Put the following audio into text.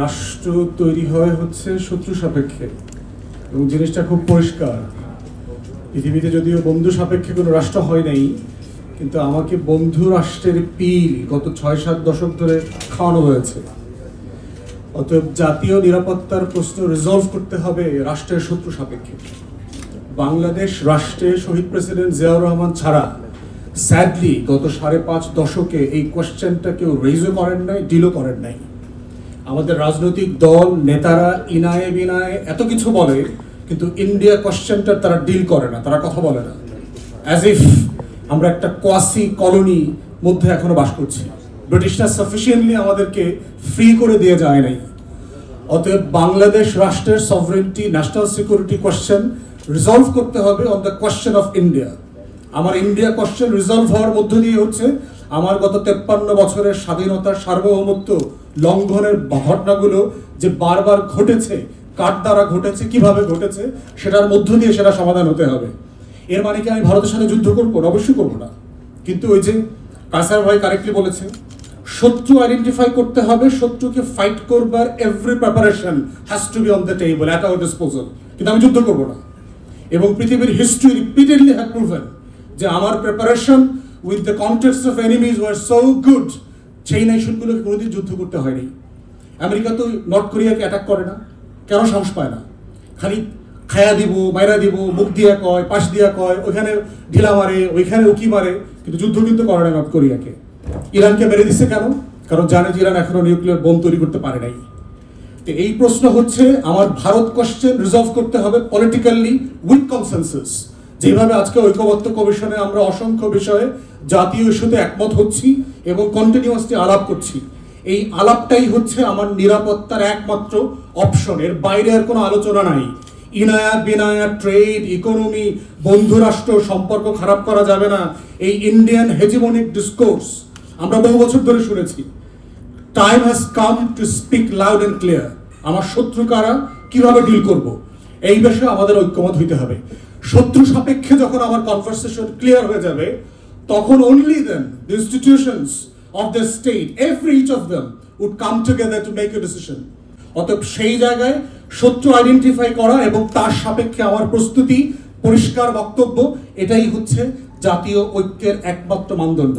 রাষ্ট্র তৈরি হয় হচ্ছে শত্রু সাপেক্ষে এবং জিনিসটা খুব পরিষ্কার। পৃথিবীতে যদিও বন্ধু সাপেক্ষে কোনো রাষ্ট্র হয় নাই, কিন্তু আমাকে বন্ধু রাষ্ট্রের পিল গত ৬-৭ দশক ধরে খাওয়ানো হয়েছে। অতএব জাতীয় নিরাপত্তার প্রশ্ন রিজলভ করতে হবে রাষ্ট্রের শত্রু সাপেক্ষে। বাংলাদেশ রাষ্ট্রে শহীদ প্রেসিডেন্ট জিয়াউর রহমান ছাড়া স্যাডলি গত ৫.৫ দশকে এই কোয়েশ্চেনটা কেউ রেইজও করেন নাই, ডিলও করেন নাই। আমাদের রাজনৈতিক দল নেতারা ইনায়ে বিনায়ে এত কিছু বলে, কিন্তু ইন্ডিয়া কোয়েশ্চেনটা তারা ডিল করে না, তারা কথা বলে না। অ্যাজ ইফ আমরা একটা কোয়াসি কলোনি মধ্যে এখনো বাস করছি। ব্রিটিশরা সাফিসিয়েন্টলি আমাদেরকে ফ্রি করে দিয়ে যায় নাই। অতএব বাংলাদেশ রাষ্ট্রের sovereignty, national security question resolve করতে হবে on the question of India. আমার ইন্ডিয়া কোয়েশ্চেন রিজলভ হওয়ার মধ্য দিয়ে হচ্ছে আমার গত 53 বছরের স্বাধীনতার সার্বভৌমত্ব লঙ্ঘনের ঘটনাগুলো যে বারবার ঘটেছে, কার দ্বারা ঘটেছে, কিভাবে ঘটেছে, সেটার মধ্য দিয়ে সেটা সমাধান হতে হবে। এর মানে কি আমি ভারতের সাথে যুদ্ধ করবো? অবশ্যই করবো না। কিন্তু ওই যে কাসার ভাই কারেক্টলি বলেছে, শত্রু আইডেন্টিফাই করতে হবে, শত্রুকে ফাইট করবার every preparation has to be on the table, at our disposal. কিন্তু আমি যুদ্ধ করবো না। এবং পৃথিবীর হিস্ট্রি রিপিটেডলি হ্যাভ প্রুভেন যে আমার preparation with the context of enemies were so good, সেই নেশনগুলোকে কোনোদিন যুদ্ধ করতে হয়নি। আমেরিকা তো নর্থ কোরিয়াকে অ্যাটাক করে না, কেন সাহস পায় না? খালি খায়া দিব, মাইরা দিব, মুখ দিয়া কয়, পাশ দিয়া কয়, ওইখানে ঢিলা মারে, ওইখানে উকি মারে, কিন্তু যুদ্ধ কিন্তু করে না নর্থ কোরিয়াকে। ইরানকে মেরে দিচ্ছে কেন? কারণ জানে যে ইরান এখনো নিউক্লিয়ার বোম তৈরি করতে পারে নাই। তো এই প্রশ্ন হচ্ছে আমার ভারত কোয়েশ্চেন রিজলভ করতে হবে পলিটিক্যালি উইথ কনসেনসাস। যেভাবে আজকে ঐক্যবদ্ধ কমিশনে আমরা অসংখ্য বিষয়ে জাতীয় ইস্যুতে একমত হচ্ছি এবং কন্টিনিউয়াসলি আলাপ করছি, এই আলাপটাই হচ্ছে আমার নিরাপত্তার একমাত্র অপশন। এর বাইরে আর কোনো আলোচনা নাই। ইনায়া বিনায়া, ট্রেড, ইকোনমি, বন্ধু রাষ্ট্র, সম্পর্ক খারাপ করা যাবে না, এই ইন্ডিয়ান হেজিমনিক ডিসকোর্স আমরা বহু বছর ধরে শুনেছি। Time has come to speak loud and clear. আমার শত্রু কারা, কিভাবে ডিল করব, এই বিষয়ে আমাদের ঐক্যমত হইতে হবে। শত্রু সাপেক্ষে যখন আমার কনভারসেশন ক্লিয়ার হয়ে যাবে, তখন only then the institutions of the state, every each of them would come together to make a decision. অতএব সেই জায়গায় শত্রু আইডেন্টিফাই করা এবং তার সাপেক্ষে আমার প্রস্তুতি, পরিষ্কার বক্তব্য, এটাই হচ্ছে জাতীয় ঐক্যের একমাত্র মানদণ্ড।